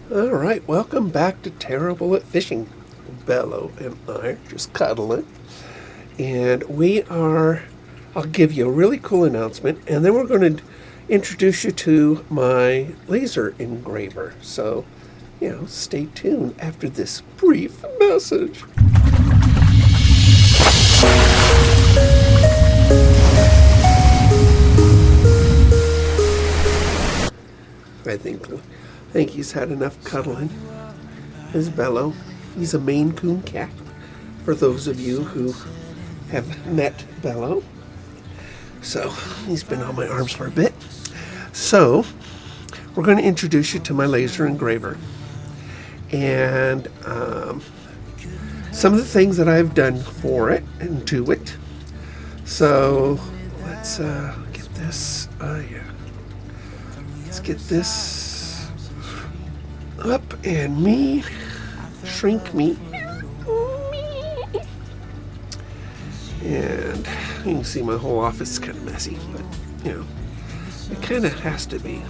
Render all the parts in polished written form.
All right, welcome back to Terrible at Fishing. Bello and I are just cuddling. And I'll give you a really cool announcement, and then we're going to introduce you to my laser engraver. So, stay tuned after this brief message. I think he's had enough cuddling. His Bello. He's a Maine Coon cat. For those of you who have met Bello. So, he's been on my arms for a bit. So, we're going to introduce you to my laser engraver. And some of the things that I've done for it and to it. So, let's get this. Let's get this up and shrink me. And you can see my whole office is kind of messy, but it kind of has to be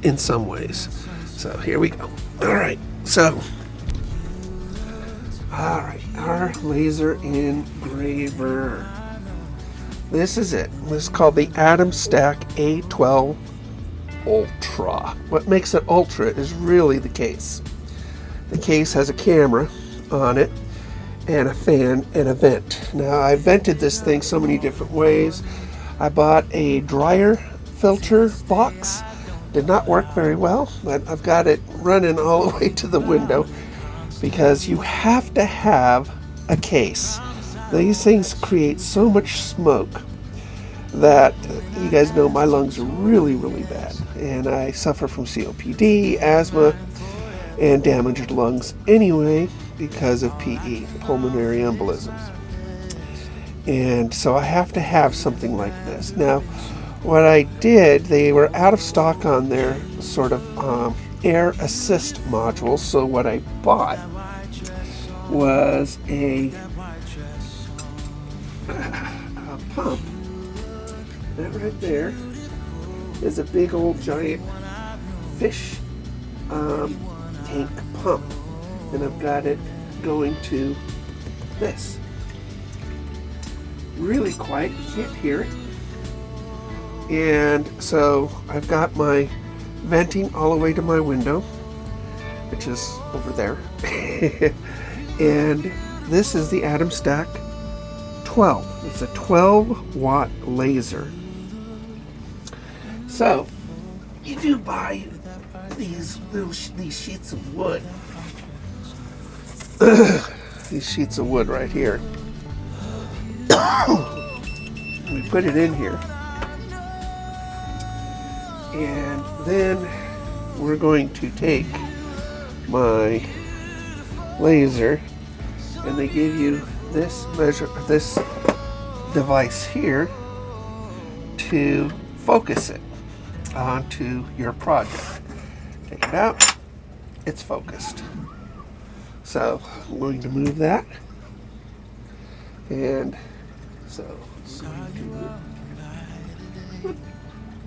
in some ways. So here we go. All right, our laser engraver. This is it. This is called the Atom Stack A12 Ultra. What makes it Ultra is really the case. The case has a camera on it and a fan and a vent. Now, I vented this thing so many different ways. I bought a dryer filter box. Did not work very well, but I've got it running all the way to the window because you have to have a case. These things create so much smoke that you guys know my lungs are really, really bad. And I suffer from COPD, asthma, and damaged lungs anyway because of PE, pulmonary embolisms. And so I have to have something like this. Now, what I did, they were out of stock on their sort of air assist modules. So what I bought was a pump. That right there is a big old giant fish tank pump, and I've got it going to this. Really quiet, you can't hear it. And so I've got my venting all the way to my window, which is over there. And this is the Atom Stack 12. It's a 12-watt laser. So you do buy these sheets of wood. These sheets of wood right here. We put it in here. And then we're going to take my laser, and they give you this device here to focus it onto your project. Take it out, it's focused. So I'm going to move that, and so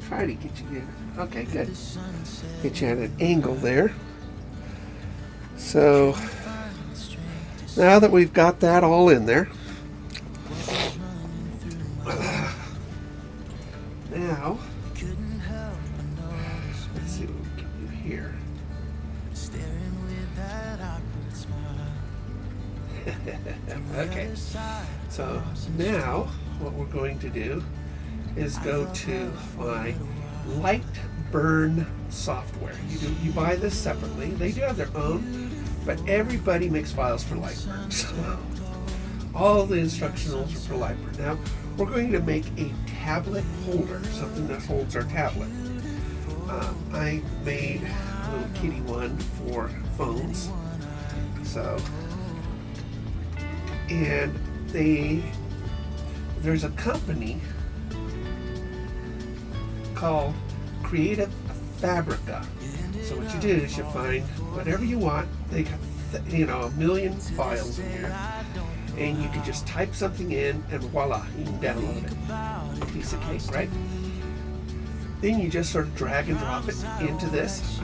try to get you in. Okay, good. Get you at an angle there. So now that we've got that all in there, now let's see what we can do here. Okay, so now what we're going to do is go to my light burn software. You buy this separately. They do have their own, but everybody makes files for light burn. So all the instructionals are for light burn. Now we're going to make a tablet holder, something that holds our tablet. I made a little kitty one for phones. So, and there's a company called Creative Fabrica. So what you do is you find whatever you want. They got a million files in here, and you can just type something in, and voila, you can download it. Piece of cake, right? Then you just sort of drag and drop it into this.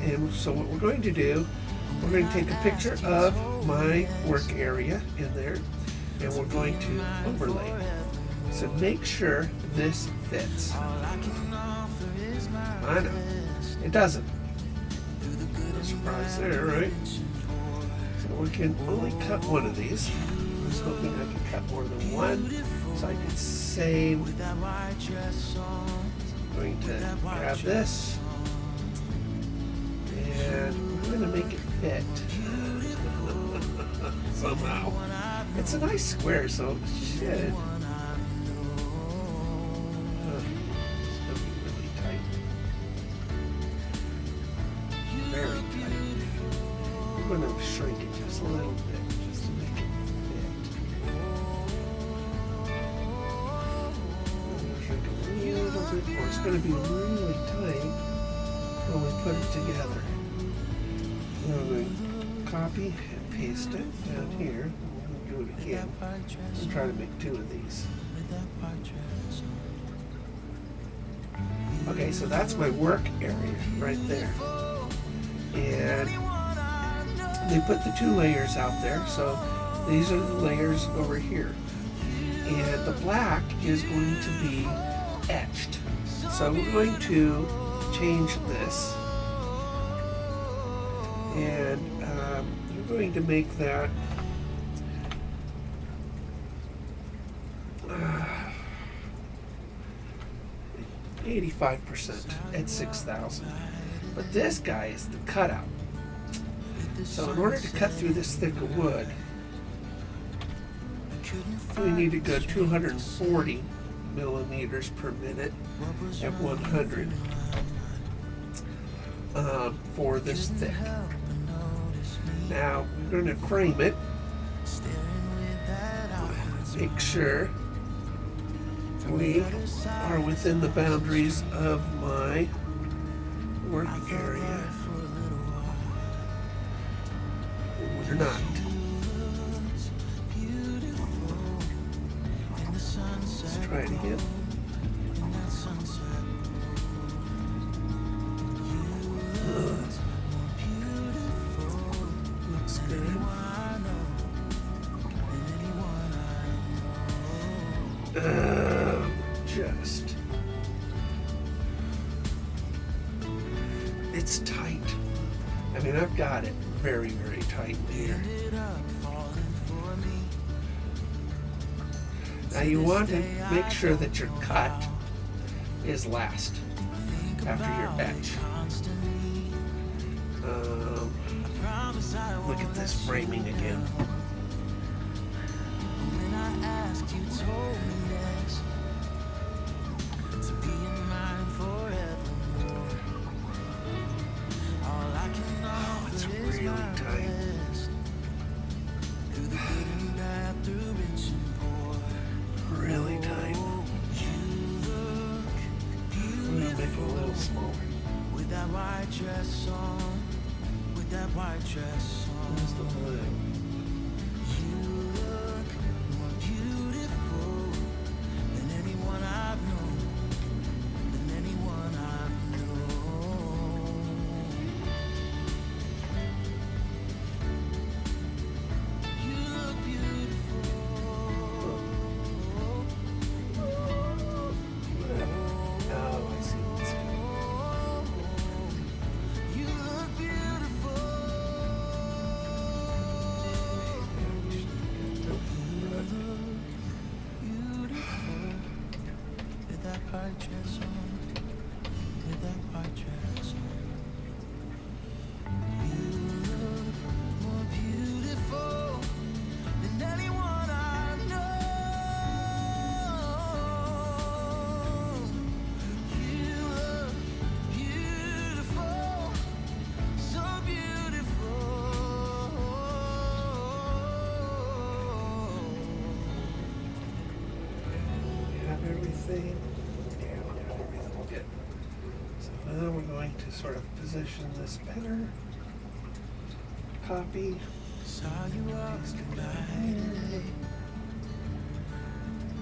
And so what we're going to do, we're going to take a picture of my work area in there, and we're going to overlay. So make sure this fits. I know, it doesn't. No surprise there, right? So we can only cut one of these. I was hoping I could cut more than one, so I could save. So I'm going to grab this, and we're going to make it fit somehow. It's a nice square, so it should. It's going to be really tight. Very tight. I'm going to shrink it just a little bit, just to make it fit. I'm going to shrink it a little bit more. It's going to be really tight when we put it together. I'm going to copy and paste it down here. We'll do it again. I'm trying to make two of these. Okay, so that's my work area right there. And they put the two layers out there, so these are the layers over here. And the black is going to be etched. So we're going to change this. And we're going to make that 85% at 6,000. But this guy is the cutout. So in order to cut through this thick of wood, we need to go 240 millimeters per minute at 100 for this thick. Now we're going to frame it. Make sure we are within the boundaries of my work area. We're not. Let's try it again. Looks good. Just. It's tight. I mean, I've got it very, very tight here. Now you want to make sure that your cut is last after your etch. Look at this framing again. Oh, it's really tight. Really tight. I'm gonna make it a little smaller. With that white dress on, with that white dress on. Where's the line? You look more beautiful than anyone I've known, than anyone I've known. You look beautiful. Oh, I see what's going on. You look beautiful. With that white dress on, with that white dress on. You look more beautiful than anyone I know. You look beautiful, so beautiful. We have everything. Yeah, we got everything good. So now we're going to sort of position this better. Copy. Saw you paste it down here.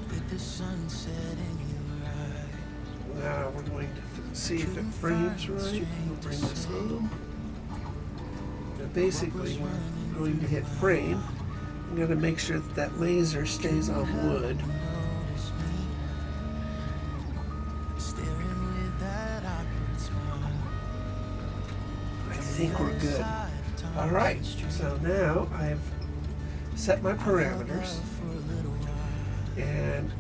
With the sunset in your eyes. Now we're going to see if it frames right. We'll bring this home. basically I'm going to hit frame. I'm going to make sure that that laser stays on wood. I think we're good. All right, so now I've set my parameters, and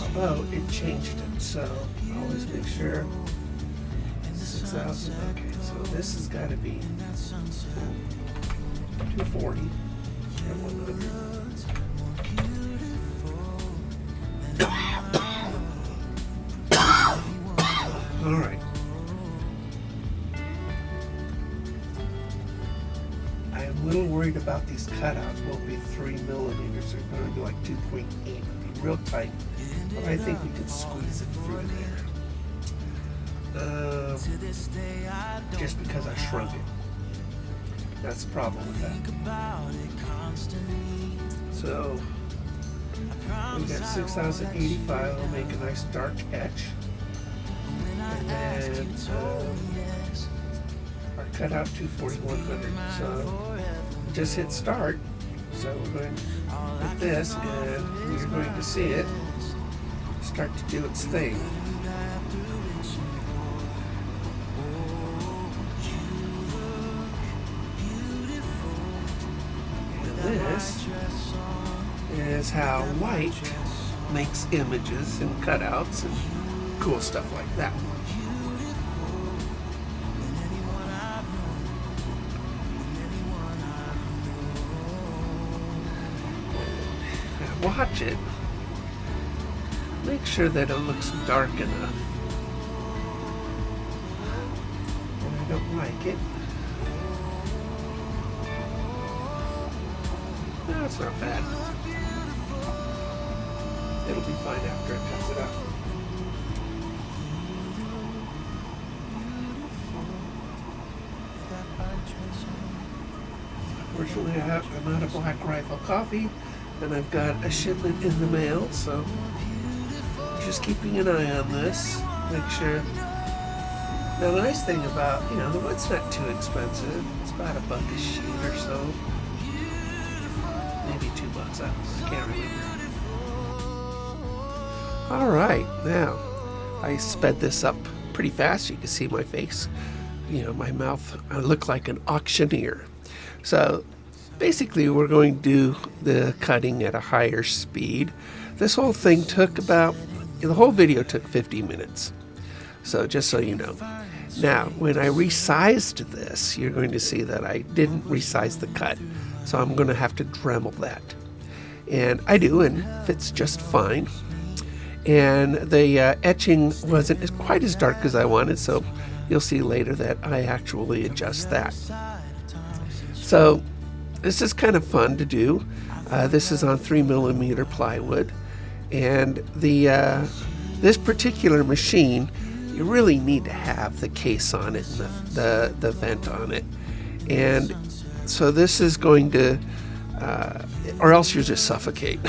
although it changed it, so always make sure 6,000. Okay, so this has got to be 240 and 100. All right. I am a little worried about these cutouts. Won't be 3 millimeters. They're going to be like 2.8. It'll be real tight, but I think we can squeeze it through there. Just because I shrunk it. That's the problem with that. So we got 6,085. I'll make a nice dark etch. And then our cutout 240-100. So just hit start. So we're going to hit this, and you're going to see it start to do its thing. This is how light makes images and cutouts and cool stuff like that. Now watch it. Make sure that it looks dark enough. And I don't like it. No, it's not bad. It'll be fine after it cuts it out. Unfortunately, I'm out of Black Rifle coffee, and I've got a shipment in the mail, so just keeping an eye on this. Make sure. Now, the nice thing about, the wood's not too expensive. It's about $1 a sheet or so. Maybe $2. I can't remember. All right, now I sped this up pretty fast. You can see my face, my mouth. I look like an auctioneer. So basically, we're going to do the cutting at a higher speed. This whole thing took the whole video took 50 minutes. So just so you know. Now, when I resized this, you're going to see that I didn't resize the cut. So I'm going to have to Dremel that. And I do, and fits just fine. And the etching wasn't quite as dark as I wanted, so you'll see later that I actually adjust that. So this is kind of fun to do. This is on 3mm plywood. And this particular machine, you really need to have the case on it and the vent on it. And so this is going to, or else you just suffocate.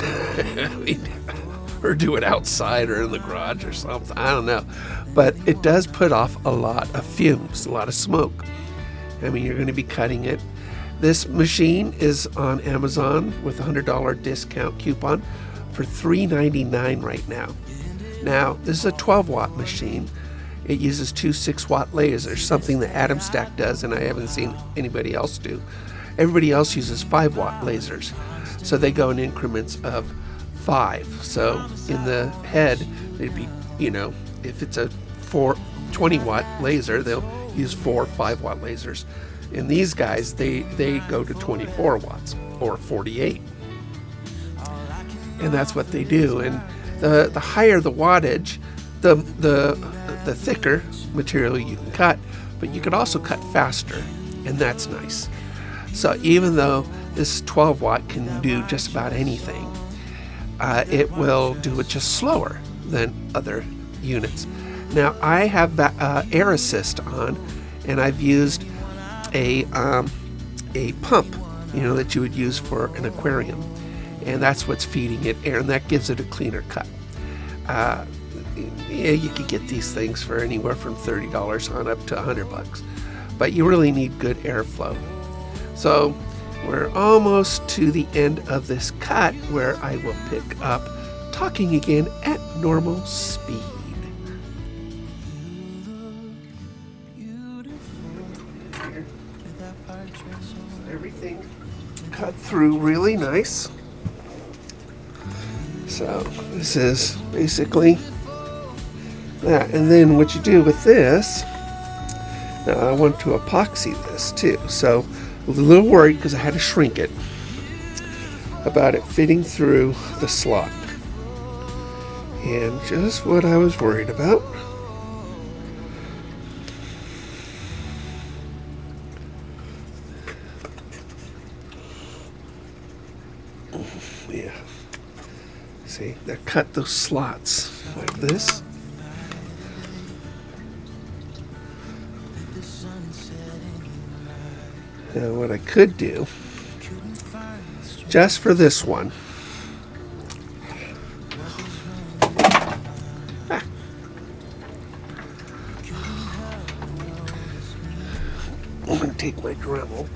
Or do it outside or in the garage or something. I don't know. But it does put off a lot of fumes, a lot of smoke. I mean, you're going to be cutting it. This machine is on Amazon with a $100 discount coupon for $3.99 right now. Now, this is a 12-watt machine. It uses 2 6-watt lasers, something that Atom Stack does, and I haven't seen anybody else do. Everybody else uses 5-watt lasers. So they go in increments of 5. So in the head, it'd be, if it's a 20-watt laser, they'll use 4 5-watt lasers. And these guys, they go to 24 watts or 48. And that's what they do. And the higher the wattage, the thicker material you can cut, but you can also cut faster, and that's nice. So even though this 12-watt can do just about anything, it will do it just slower than other units. Now I have air assist on, and I've used a pump, that you would use for an aquarium, and that's what's feeding it air, and that gives it a cleaner cut. You could get these things for anywhere from $30 on up to $100. but you really need good airflow. So we're almost to the end of this cut where I will pick up talking again at normal speed. Everything cut through really nice. So this is basically that. And then what you do with this, now I want to epoxy this too. So I was a little worried because I had to shrink it about it fitting through the slot. And just what I was worried about. Yeah. See, they cut those slots like this. Now what I could do, just for this one, I'm going to take my Dremel.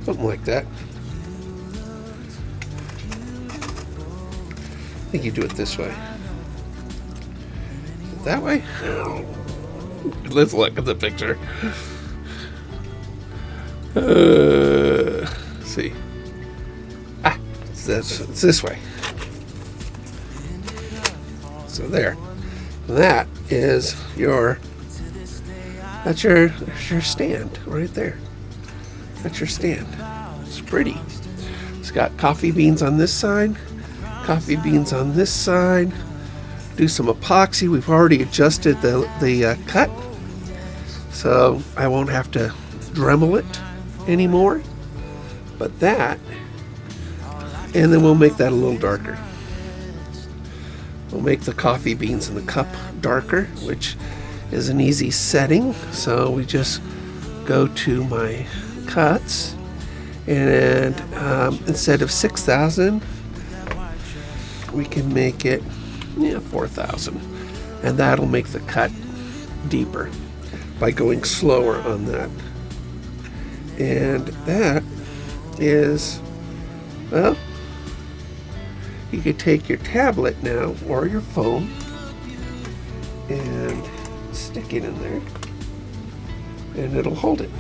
Something like that. I think you do it this way. That way? Let's look at the picture. See. It's this way. So there. That is that's your stand right there. That's your stand. It's pretty. It's got coffee beans on this side, coffee beans on this side. Do some epoxy. We've already adjusted the cut, so I won't have to Dremel it anymore. But that, and then we'll make that a little darker. We'll make the coffee beans in the cup darker, which is an easy setting. So we just go to my cuts, and instead of 6,000, we can make it 4,000, and that'll make the cut deeper by going slower on that. And that is, well, you could take your tablet now or your phone and stick it in there, and it'll hold it.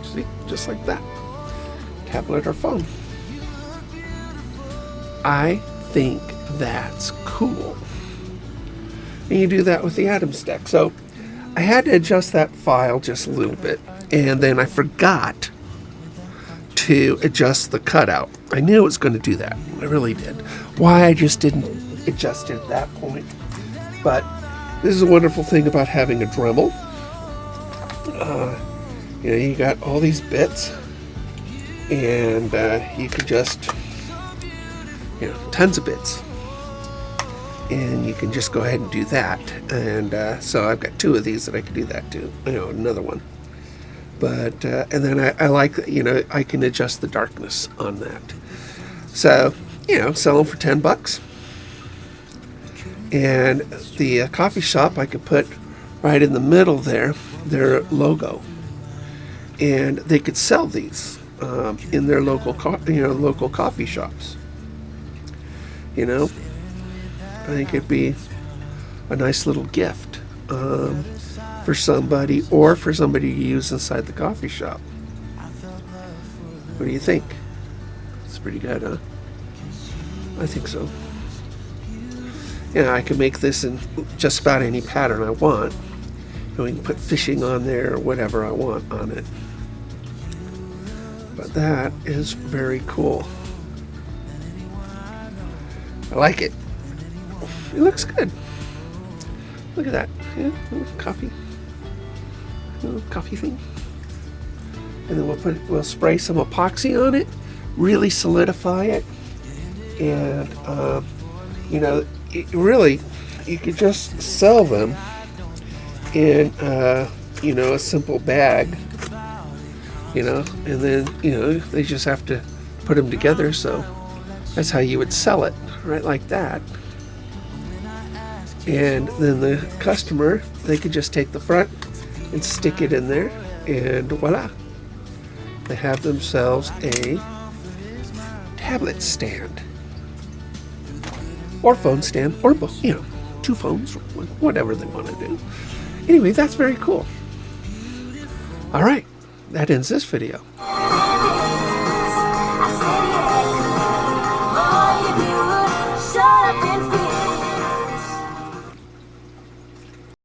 See, just like that. Tablet or phone. I think that's cool. And you do that with the Atom Stack. So I had to adjust that file just a little bit, and then I forgot to adjust the cutout. I knew it was going to do that. I really did. Why I just didn't adjust it at that point. But this is a wonderful thing about having a Dremel. You got all these bits, and you can just, tons of bits, and you can just go ahead and do that. And so I've got two of these that I can do that to. Another one. But and then I like, I can adjust the darkness on that. So, sell them for $10. And the coffee shop, I could put right in the middle there their logo, and they could sell these in their local coffee shops. I think it'd be a nice little gift for somebody, or for somebody to use inside the coffee shop. What do you think? It's pretty good, huh? I think so. I can make this in just about any pattern I want. We can put fishing on there or whatever I want on it. But that is very cool. I like it. It looks good. Look at that. Yeah, coffee. Coffee thing. And then we'll spray some epoxy on it, really solidify it, and You know, really, you could just sell them in, you know, a simple bag, you know, and then, you know, they just have to put them together. So that's how you would sell it, right, like that. And then the customer, they could just take the front and stick it in there, and voila, they have themselves a tablet stand or phone stand, or both, you know, 2 phones, whatever they want to do. Anyway, that's very cool. All right, that ends this video.